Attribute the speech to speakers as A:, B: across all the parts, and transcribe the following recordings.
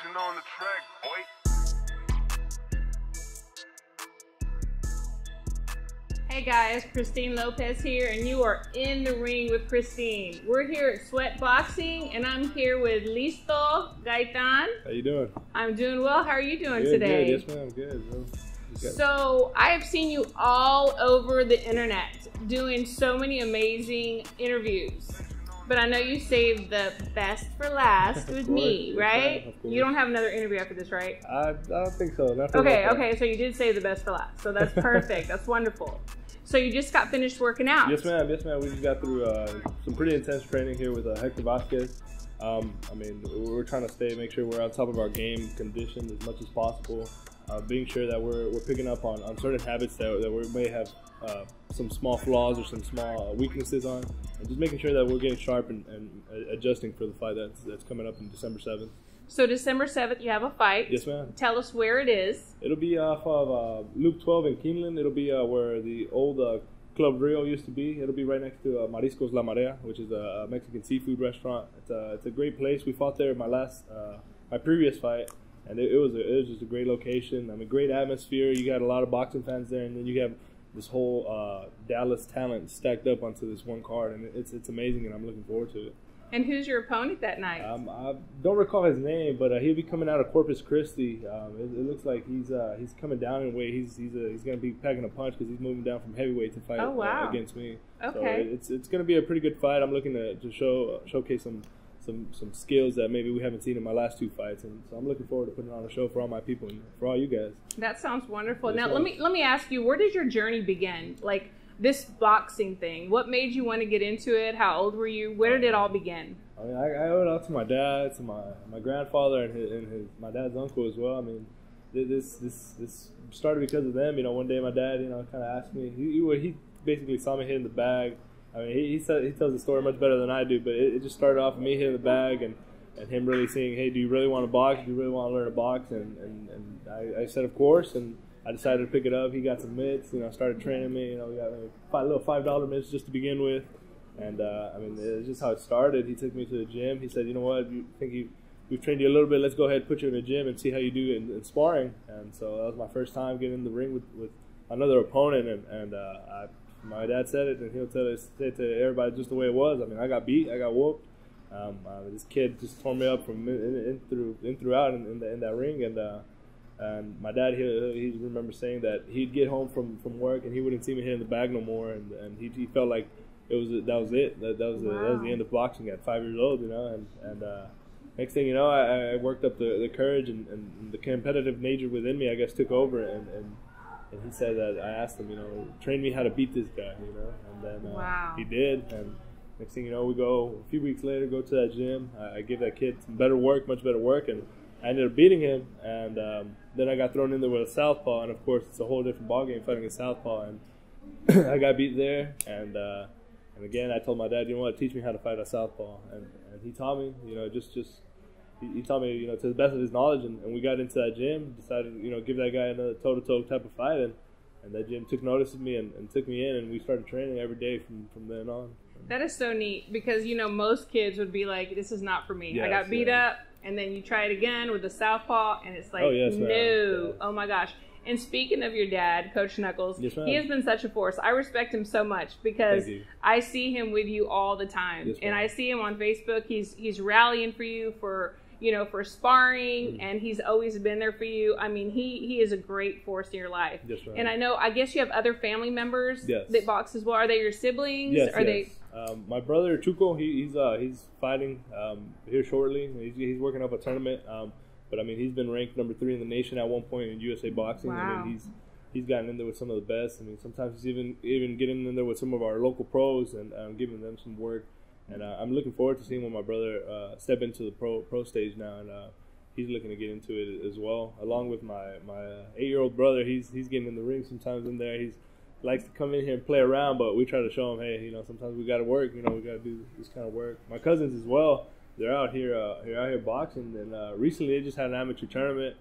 A: Demolition on the track, boy.
B: Hey guys, Christine Lopez here, and you are in the ring with Christine. We're here at Sweat Boxing, and I'm here with Listo, Gaitan.
C: How you doing?
B: I'm doing well. How are you doing
C: Good,
B: today?
C: Good. Yes, ma'am. Good. Bro.
B: So I have seen you all over the internet doing so many amazing interviews. But I know you saved the best for last with me, right? You don't have another interview after this, right?
C: I don't think so.
B: Okay, so you did save the best for last. So that's perfect. That's wonderful. So you just got finished working out.
C: Yes, ma'am. We just got through some pretty intense training here with Hector Vasquez. I mean, we're trying to make sure we're on top of our game condition as much as possible. Being sure that we're picking up on certain habits that we may have some small flaws or some small weaknesses on, and just making sure that we're getting sharp and adjusting for the fight that's coming up in December 7th.
B: So December 7th, you have a fight.
C: Yes, ma'am.
B: Tell us where it is.
C: It'll be off of Loop 12 in Keeneland. It'll be where the old Club Rio used to be. It'll be right next to Mariscos La Marea, which is a Mexican seafood restaurant. It's a great place. We fought there in my previous fight. And it was just a great location. I mean, great atmosphere. You got a lot of boxing fans there, and then you have this whole Dallas talent stacked up onto this one card, and it's amazing, and I'm looking forward to it.
B: And who's your opponent that night?
C: I don't recall his name, but he'll be coming out of Corpus Christi. It looks like he's coming down in weight. He's going to be packing a punch because he's moving down from heavyweight to fight against me.
B: Okay.
C: So it's going to be a pretty good fight. I'm looking to showcase some skills that maybe we haven't seen in my last two fights, and so I'm looking forward to putting on a show for all my people and for all you guys.
B: That sounds wonderful.
C: Yes,
B: now let me ask you, where did your journey begin? Like this boxing thing, what made you want to get into it? How old were you? Where did it all begin?
C: I mean, I owe it all to my dad, to my grandfather, and my dad's uncle as well. I mean, this started because of them. You know, one day my dad, kind of asked me. He basically saw me hitting the bag. I mean, he tells the story much better than I do, but it just started off with me hitting the bag and him really saying, hey, do you really want to box? Do you really want to learn to box? And I said, of course, and I decided to pick it up. He got some mitts, started training me. We got a little $5 mitts just to begin with. And, I mean, it's just how it started. He took me to the gym. He said, you know what, you think we've trained you a little bit. Let's go ahead and put you in the gym and see how you do in sparring. And so that was my first time getting in the ring with another opponent, and my dad said it, and he'll say it to everybody just the way it was. I mean, I got beat, I got whooped. This kid just tore me up from in throughout in that ring, and my dad he remembers saying that he'd get home from work and he wouldn't see me hitting the bag no more, and he felt like that was it. That was the end of boxing at 5 years old, and next thing you know, I worked up the courage and the competitive nature within me, I guess, took over, and he said that I asked him, train me how to beat this guy, and then he did. And next thing you know, we go a few weeks later, go to that gym. I give that kid some much better work, and I ended up beating him. And then I got thrown in there with a southpaw, and of course, it's a whole different ballgame fighting a southpaw. And I got beat there, and again, I told my dad, you know what, teach me how to fight a southpaw, and he taught me, He taught me, to the best of his knowledge, and we got into that gym, decided, give that guy another toe-to-toe type of fight, and that gym took notice of me and took me in, and we started training every day from then on.
B: That is so neat, because, most kids would be like, this is not for me. Yes, I got beat up, and then you try it again with the southpaw, and it's like, no. Oh, my gosh. And speaking of your dad, Coach Knuckles, he has been such a force. I respect him so much because I see him with you all the time. And I see him on Facebook. He's rallying for you for sparring, and he's always been there for you. I mean, he is a great force in your life.
C: Yes, ma'am.
B: And I guess you have other family members that box as well. Are they your siblings?
C: Yes,
B: they?
C: My brother Chuco, he's fighting here shortly. He's working up a tournament. But I mean, he's been ranked number 3 in the nation at one point in USA Boxing.
B: Wow.
C: I mean, he's gotten in there with some of the best. I mean, sometimes he's even getting in there with some of our local pros and giving them some work. And I'm looking forward to seeing when my brother step into the pro stage now, and he's looking to get into it as well. Along with my 8-year-old brother, he's getting in the ring sometimes in there. He likes to come in here and play around, but we try to show him, hey, sometimes we got to work. We got to do this kind of work. My cousins as well. They're out here boxing, and recently they just had an amateur tournament.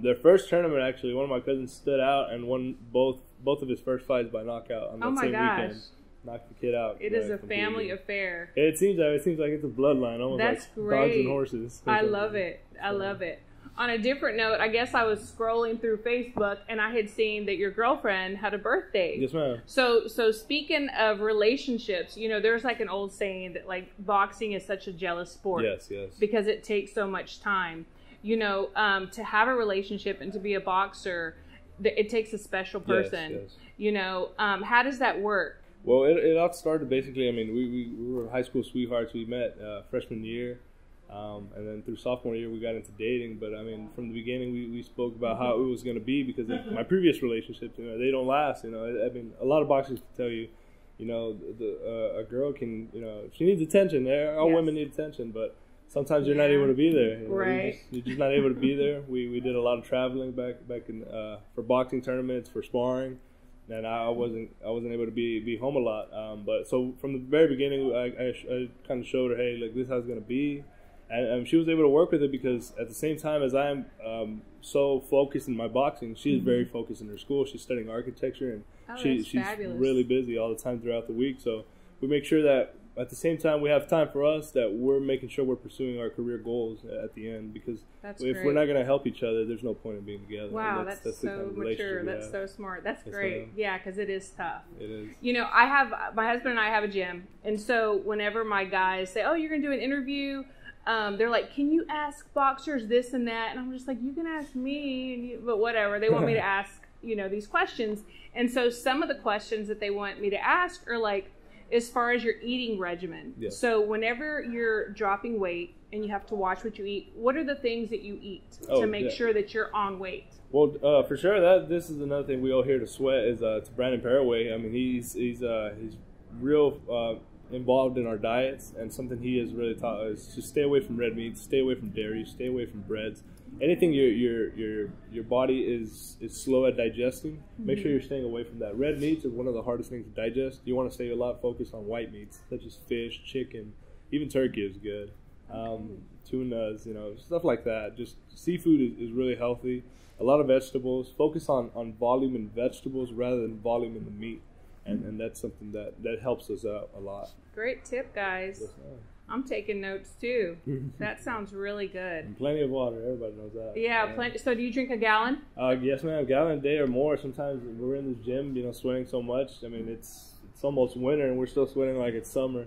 C: Their first tournament, actually, one of my cousins stood out and won both of his first fights by knockout on that same weekend. Knocked the kid out.
B: It is a family affair.
C: It seems like it's a bloodline, almost
B: That's
C: like
B: great.
C: dogs and horses.
B: I love it. I love it. On a different note, I guess I was scrolling through Facebook and I had seen that your girlfriend had a birthday.
C: Yes, ma'am.
B: So speaking of relationships, you know, there's like an old saying that like boxing is such a jealous sport.
C: Yes.
B: Because it takes so much time. You know, to have a relationship and to be a boxer, it takes a special person.
C: Yes.
B: You know, how does that work?
C: Well, it all started basically, I mean, we were high school sweethearts. We met freshman year. And then through sophomore year, we got into dating. But, I mean, from the beginning, we spoke about how it was going to be because of my previous relationships, you know, they don't last. You know, I mean, a lot of boxers can tell you, you know, a girl can, you know, she needs attention. All women need attention, but sometimes you're not able to be there. You know,
B: right.
C: You're just not able to be there. We did a lot of traveling back in for boxing tournaments, for sparring. And I wasn't able to be home a lot. But so from the very beginning, I kind of showed her, hey, look, this is how it's going to be. And she was able to work with it because at the same time as I'm so focused in my boxing, she's very focused in her school. She's studying architecture, and she's
B: fabulous.
C: Really busy all the time throughout the week. So we make sure that at the same time we have time for us, that we're making sure we're pursuing our career goals at the end. Because if we're not going to help each other, there's no point in being together.
B: Wow, that's so kind of mature. That's so smart. That's great. Yeah, because it is tough.
C: It is.
B: You know, my husband and I have a gym, and so whenever my guys say, "Oh, you're going to do an interview," they're like, "Can you ask boxers this and that?" And I'm just like, "You can ask me," but whatever. They want me to ask, you know, these questions. And so some of the questions that they want me to ask are like, as far as your eating regimen.
C: Yes.
B: So whenever you're dropping weight and you have to watch what you eat, what are the things that you eat to make sure that you're on weight?
C: Well, for sure, this is another thing we all hear to sweat is to Brandon Paraway. I mean, he's real involved in our diets, and something he has really taught us is to stay away from red meat, stay away from dairy, stay away from breads. Anything your body is slow at digesting, make sure you're staying away from that. Red meats are one of the hardest things to digest. You want to stay a lot focused on white meats, such as fish, chicken, even turkey is good. Tunas, you know, stuff like that. Just seafood is really healthy. A lot of vegetables. Focus on volume in vegetables rather than volume in the meat. And that's something that helps us out a lot.
B: Great tip, guys. Yes, I'm taking notes too. That sounds really good.
C: And plenty of water. Everybody knows that.
B: Yeah, plenty. So do you drink a gallon?
C: Yes, ma'am. A gallon a day or more. Sometimes we're in this gym, you know, sweating so much. I mean, it's almost winter and we're still sweating like it's summer.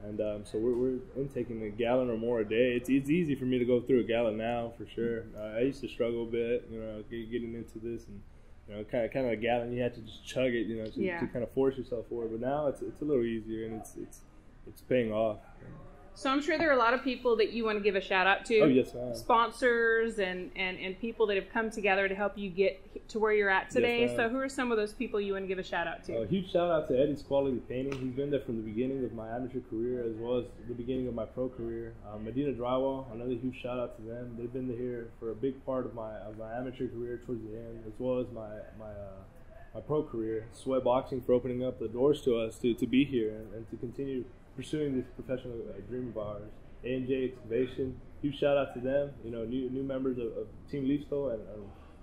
C: And so we're intaking a gallon or more a day. It's easy for me to go through a gallon now, for sure. I used to struggle a bit, you know, getting into this, and you know, kind of a gallon, you have to just chug it, you know, to kind of force yourself forward. But now it's a little easier, and it's paying off.
B: So I'm sure there are a lot of people that you want to give a shout out to.
C: Oh, yes, ma'am.
B: Sponsors and people that have come together to help you get to where you're at today.
C: Yes,
B: so who are some of those people you want to give a shout out to?
C: A huge shout out to Eddie's Quality Painting. He's been there from the beginning of my amateur career as well as the beginning of my pro career. Medina Drywall, another huge shout out to them. They've been here for a big part of my amateur career towards the end, as well as my pro career. Sweat Boxing for opening up the doors to us to be here and to continue pursuing this professional dream of ours. A&J Excavation, huge shout out to them. You know, new members of Team Listo, and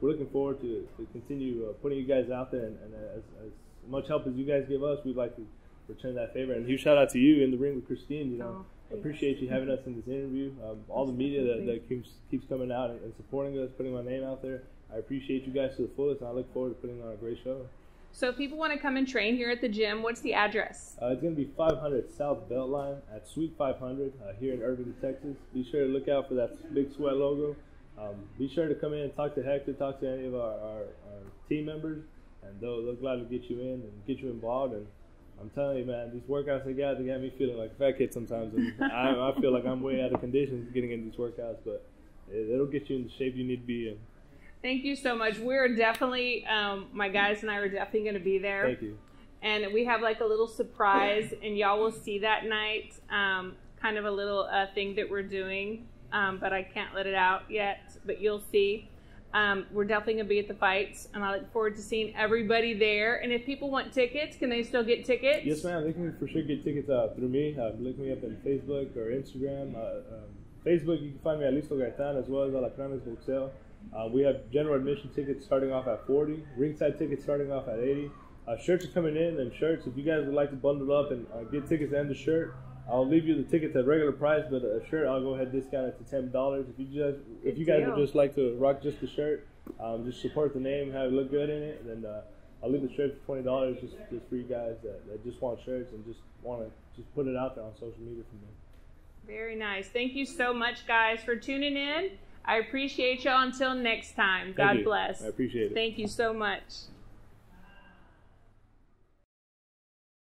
C: we're looking forward to continue putting you guys out there. And as much help as you guys give us, we'd like to return that favor. And huge shout out to you in the ring with Christine. You know, appreciate you having us in this interview. All the media that keeps coming out and supporting us, putting my name out there. I appreciate you guys to the fullest, and I look forward to putting on a great show.
B: So if people want to come and train here at the gym, what's the address?
C: It's going to be 500 South Beltline at Suite 500 here in Irving, Texas. Be sure to look out for that big sweat logo. Be sure to come in and talk to Hector, talk to any of our team members, and they'll gladly get you in and get you involved. And I'm telling you, man, these workouts they got me feeling like a fat kid sometimes. And I feel like I'm way out of condition getting into these workouts, but it'll get you in the shape you need to be in.
B: Thank you so much. We're definitely, my guys and I are definitely going to be there.
C: Thank you.
B: And we have like a little surprise, and y'all will see that night, kind of a little thing that we're doing, but I can't let it out yet, but you'll see. We're definitely going to be at the fights, and I look forward to seeing everybody there. And if people want tickets, can they still get tickets?
C: Yes, ma'am. They can for sure get tickets through me. Look me up on Facebook or Instagram. Facebook, you can find me at Listo Gaitan as well as Boxeo. We have general admission tickets starting off at $40, ringside tickets starting off at $80. Shirts are coming in, and shirts, if you guys would like to bundle up and get tickets and the shirt, I'll leave you the tickets at regular price, but a shirt I'll go ahead and discount it to $10. If you guys would just like to rock just the shirt, just support the name, have it look good in it, and then I'll leave the shirt for $20 just for you guys that just want shirts and just want to just put it out there on social media for me.
B: Very nice. Thank you so much, guys, for tuning in. I appreciate y'all. Until next time, God bless.
C: I appreciate it.
B: Thank you so much.